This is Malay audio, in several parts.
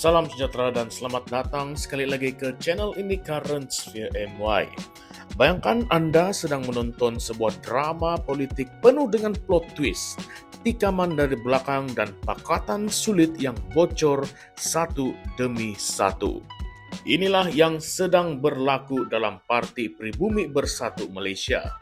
Salam sejahtera dan selamat datang sekali lagi ke channel ini Currents via MY. Bayangkan Anda sedang menonton sebuah drama politik penuh dengan plot twist, tikaman dari belakang dan pakatan sulit yang bocor satu demi satu. Inilah yang sedang berlaku dalam Parti Pribumi Bersatu Malaysia.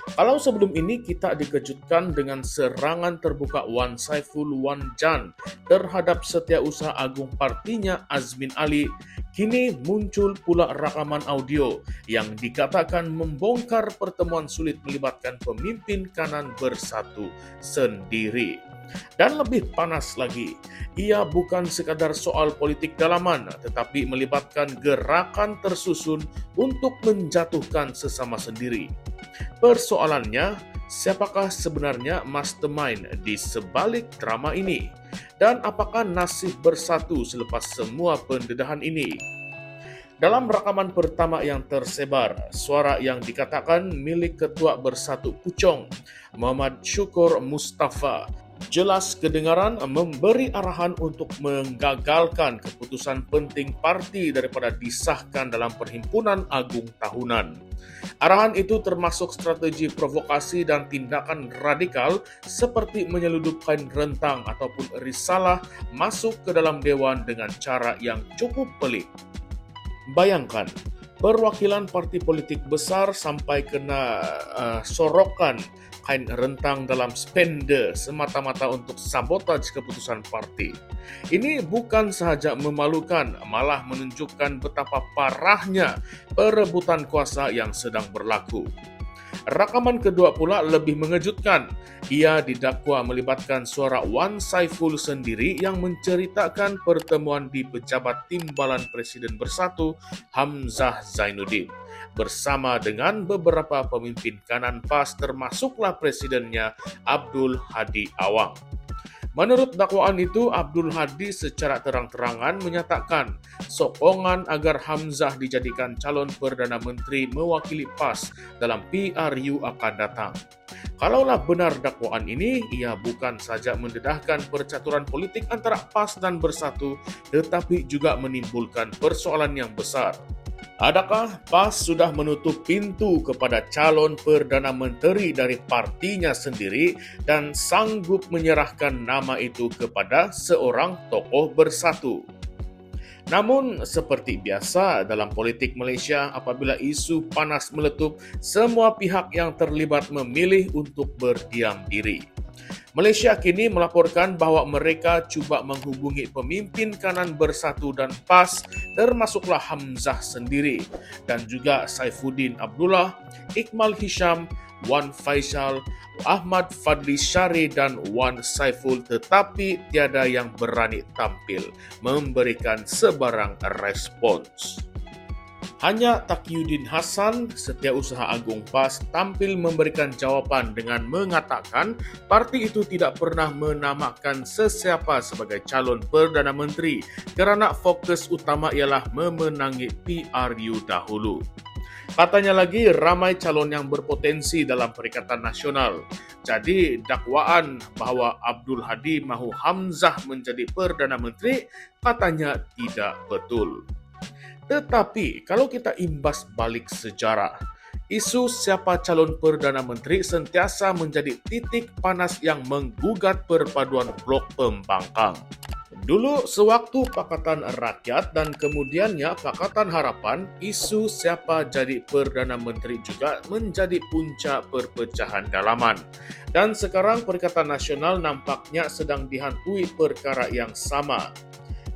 Kalau sebelum ini kita dikejutkan dengan serangan terbuka Wan Saiful Wan Jan terhadap Setiausaha Agung partinya Azmin Ali, kini muncul pula rekaman audio yang dikatakan membongkar pertemuan sulit melibatkan pemimpin kanan bersatu sendiri. Dan lebih panas lagi, ia bukan sekadar soal politik dalaman, tetapi melibatkan gerakan tersusun untuk menjatuhkan sesama sendiri. Persoalannya, siapakah sebenarnya mastermind di sebalik drama ini? Dan apakah nasib bersatu selepas semua pendedahan ini? Dalam rekaman pertama yang tersebar, suara yang dikatakan milik Ketua Bersatu Puchong, Muhammad Syukur Mustafa, jelas kedengaran memberi arahan untuk menggagalkan keputusan penting parti daripada disahkan dalam Perhimpunan Agung Tahunan. Arahan itu termasuk strategi provokasi dan tindakan radikal seperti menyeludupkan rentang ataupun risalah masuk ke dalam dewan dengan cara yang cukup pelik. Bayangkan, perwakilan parti politik besar sampai kena sorokan kain rentang dalam spender semata-mata untuk sabotaj keputusan parti. Ini bukan sahaja memalukan, malah menunjukkan betapa parahnya perebutan kuasa yang sedang berlaku. Rakaman kedua pula lebih mengejutkan. Ia didakwa melibatkan suara Wan Saiful sendiri yang menceritakan pertemuan di Pejabat Timbalan Presiden Bersatu Hamzah Zainuddin bersama dengan beberapa pemimpin kanan PAS termasuklah presidennya Abdul Hadi Awang. Menurut dakwaan itu, Abdul Hadi secara terang-terangan menyatakan sokongan agar Hamzah dijadikan calon Perdana Menteri mewakili PAS dalam PRU akan datang. Kalaulah benar dakwaan ini, ia bukan saja mendedahkan percaturan politik antara PAS dan Bersatu, tetapi juga menimbulkan persoalan yang besar. Adakah PAS sudah menutup pintu kepada calon Perdana Menteri dari partinya sendiri dan sanggup menyerahkan nama itu kepada seorang tokoh bersatu? Namun, seperti biasa dalam politik Malaysia, apabila isu panas meletup, semua pihak yang terlibat memilih untuk berdiam diri. Malaysia kini melaporkan bahawa mereka cuba menghubungi pemimpin kanan Bersatu dan PAS termasuklah Hamzah sendiri dan juga Saifuddin Abdullah, Iqmal Hisham, Wan Faisal, Ahmad Fadli Syari dan Wan Saiful, tetapi tiada yang berani tampil memberikan sebarang respons. Hanya Taqiyuddin Hasan, Setiausaha Agung PAS, tampil memberikan jawapan dengan mengatakan parti itu tidak pernah menamakan sesiapa sebagai calon Perdana Menteri kerana fokus utama ialah memenangi PRU dahulu. Katanya lagi, ramai calon yang berpotensi dalam Perikatan Nasional. Jadi, dakwaan bahawa Abdul Hadi mahu Hamzah menjadi Perdana Menteri katanya tidak betul. Tetapi, kalau kita imbas balik sejarah, isu siapa calon Perdana Menteri sentiasa menjadi titik panas yang menggugat perpaduan blok pembangkang. Dulu, sewaktu Pakatan Rakyat dan kemudiannya Pakatan Harapan, isu siapa jadi Perdana Menteri juga menjadi puncak perpecahan dalaman. Dan sekarang Perikatan Nasional nampaknya sedang dihantui perkara yang sama.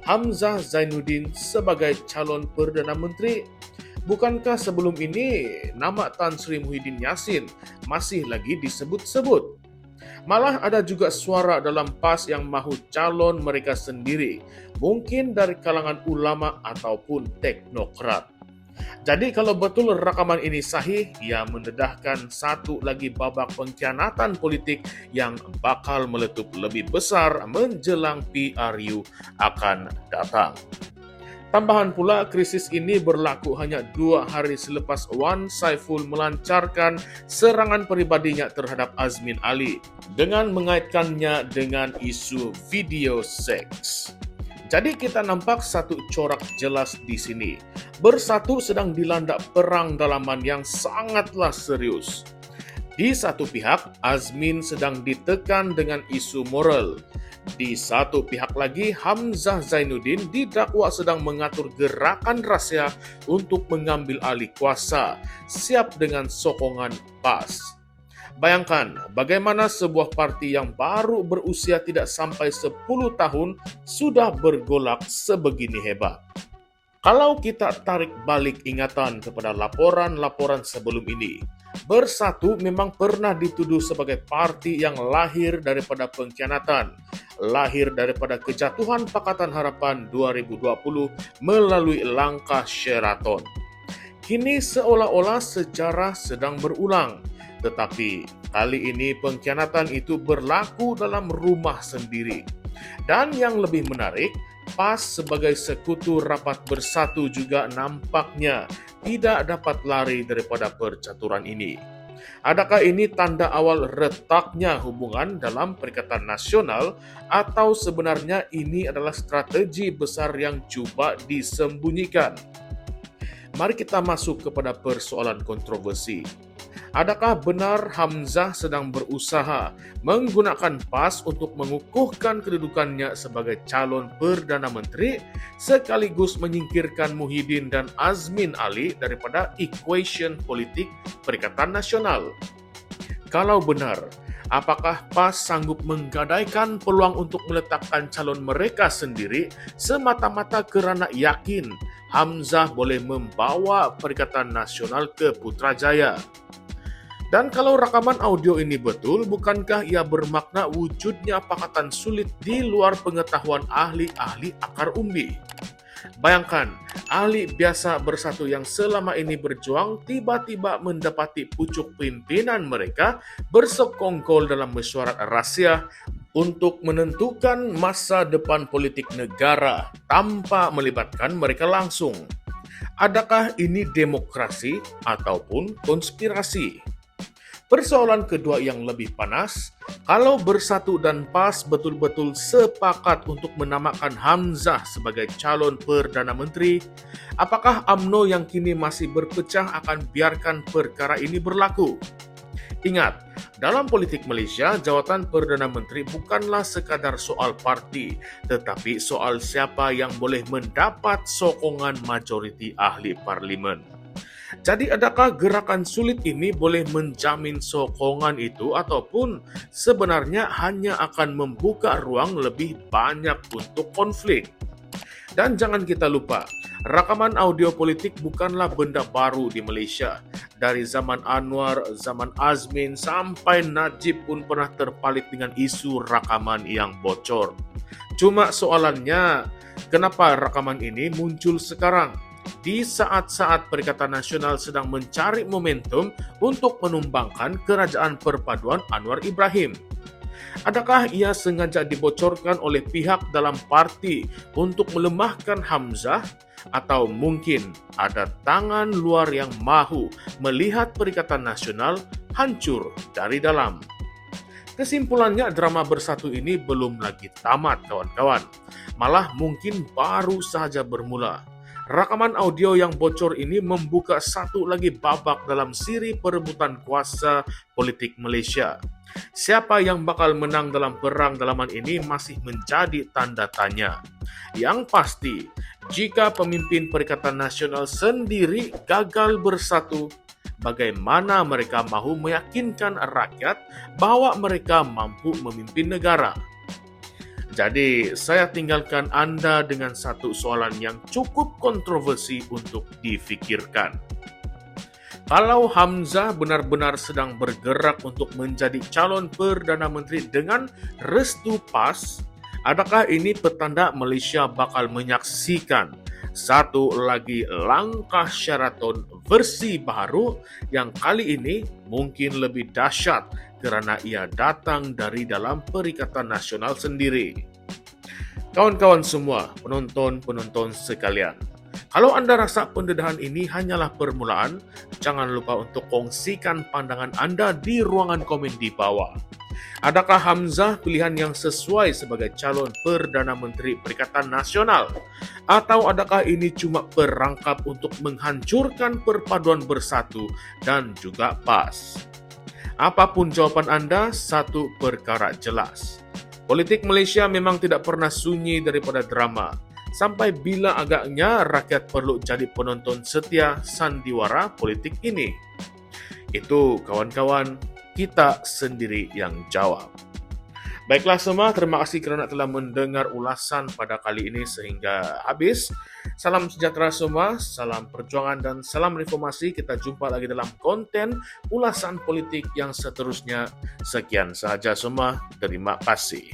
Hamzah Zainuddin sebagai calon Perdana Menteri. Bukankah sebelum ini nama Tan Sri Muhyiddin Yassin masih lagi disebut-sebut? Malah ada juga suara dalam PAS yang mahu calon mereka sendiri, mungkin dari kalangan ulama ataupun teknokrat. Jadi kalau betul rakaman ini sahih, ia mendedahkan satu lagi babak pengkhianatan politik yang bakal meletup lebih besar menjelang PRU akan datang. Tambahan pula, krisis ini berlaku hanya 2 hari selepas Wan Saiful melancarkan serangan peribadinya terhadap Azmin Ali dengan mengaitkannya dengan isu video seks. Jadi kita nampak satu corak jelas di sini. Bersatu sedang dilanda perang dalaman yang sangatlah serius. Di satu pihak, Azmin sedang ditekan dengan isu moral. Di satu pihak lagi, Hamzah Zainuddin didakwa sedang mengatur gerakan rahasia untuk mengambil alih kuasa, siap dengan sokongan PAS. Bayangkan bagaimana sebuah parti yang baru berusia tidak sampai 10 tahun sudah bergolak sebegini hebat. Kalau kita tarik balik ingatan kepada laporan-laporan sebelum ini, Bersatu memang pernah dituduh sebagai parti yang lahir daripada pengkhianatan, lahir daripada kejatuhan Pakatan Harapan 2020 melalui langkah Sheraton. Kini seolah-olah sejarah sedang berulang, tetapi kali ini pengkhianatan itu berlaku dalam rumah sendiri. Dan yang lebih menarik, PAS sebagai sekutu rapat Bersatu juga nampaknya tidak dapat lari daripada percaturan ini. Adakah ini tanda awal retaknya hubungan dalam Perikatan Nasional atau sebenarnya ini adalah strategi besar yang coba disembunyikan? Mari kita masuk kepada persoalan kontroversi. Adakah benar Hamzah sedang berusaha menggunakan PAS untuk mengukuhkan kedudukannya sebagai calon Perdana Menteri sekaligus menyingkirkan Muhyiddin dan Azmin Ali daripada equation politik Perikatan Nasional? Kalau benar, apakah PAS sanggup menggadaikan peluang untuk meletakkan calon mereka sendiri semata-mata kerana yakin Hamzah boleh membawa Perikatan Nasional ke Putrajaya? Dan kalau rakaman audio ini betul, bukankah ia bermakna wujudnya pakatan sulit di luar pengetahuan ahli-ahli akar umbi? Bayangkan, ahli biasa Bersatu yang selama ini berjuang tiba-tiba mendapati pucuk pimpinan mereka bersekongkol dalam mesyuarat rahsia untuk menentukan masa depan politik negara tanpa melibatkan mereka langsung. Adakah ini demokrasi ataupun konspirasi? Persoalan kedua yang lebih panas, kalau Bersatu dan PAS betul-betul sepakat untuk menamakan Hamzah sebagai calon Perdana Menteri, apakah UMNO yang kini masih berpecah akan biarkan perkara ini berlaku? Ingat, dalam politik Malaysia, jawatan Perdana Menteri bukanlah sekadar soal parti, tetapi soal siapa yang boleh mendapat sokongan majoriti ahli parlimen. Jadi adakah gerakan sulit ini boleh menjamin sokongan itu ataupun sebenarnya hanya akan membuka ruang lebih banyak untuk konflik? Dan jangan kita lupa, rakaman audio politik bukanlah benda baru di Malaysia. Dari zaman Anwar, zaman Azmin sampai Najib pun pernah terpalit dengan isu rakaman yang bocor. Cuma soalannya, kenapa rakaman ini muncul sekarang? Di saat-saat Perikatan Nasional sedang mencari momentum untuk menumbangkan kerajaan perpaduan Anwar Ibrahim. Adakah ia sengaja dibocorkan oleh pihak dalam parti untuk melemahkan Hamzah? Atau mungkin ada tangan luar yang mahu melihat Perikatan Nasional hancur dari dalam? Kesimpulannya, drama Bersatu ini belum lagi tamat, kawan-kawan. Malah mungkin baru saja bermula. Rakaman audio yang bocor ini membuka satu lagi babak dalam siri perebutan kuasa politik Malaysia. Siapa yang bakal menang dalam perang dalaman ini masih menjadi tanda tanya. Yang pasti, jika pemimpin Perikatan Nasional sendiri gagal bersatu, bagaimana mereka mahu meyakinkan rakyat bahwa mereka mampu memimpin negara? Jadi, saya tinggalkan Anda dengan satu soalan yang cukup kontroversi untuk difikirkan. Kalau Hamzah benar-benar sedang bergerak untuk menjadi calon Perdana Menteri dengan restu PAS, adakah ini petanda Malaysia bakal menyaksikan satu lagi langkah Sheraton versi baru yang kali ini mungkin lebih dahsyat kerana ia datang dari dalam Perikatan Nasional sendiri? Kawan-kawan semua, penonton-penonton sekalian, kalau anda rasa pendedahan ini hanyalah permulaan, jangan lupa untuk kongsikan pandangan anda di ruangan komen di bawah. Adakah Hamzah pilihan yang sesuai sebagai calon Perdana Menteri Perikatan Nasional? Atau adakah ini cuma perangkap untuk menghancurkan perpaduan bersatu dan juga PAS? Apapun jawaban Anda, satu perkara jelas. Politik Malaysia memang tidak pernah sunyi daripada drama. Sampai bila agaknya rakyat perlu jadi penonton setia sandiwara politik ini? Itu kawan-kawan, kita sendiri yang jawab. Baiklah semua, terima kasih kerana telah mendengar ulasan pada kali ini sehingga habis. Salam sejahtera semua, salam perjuangan dan salam reformasi. Kita jumpa lagi dalam konten ulasan politik yang seterusnya. Sekian sahaja semua, terima kasih.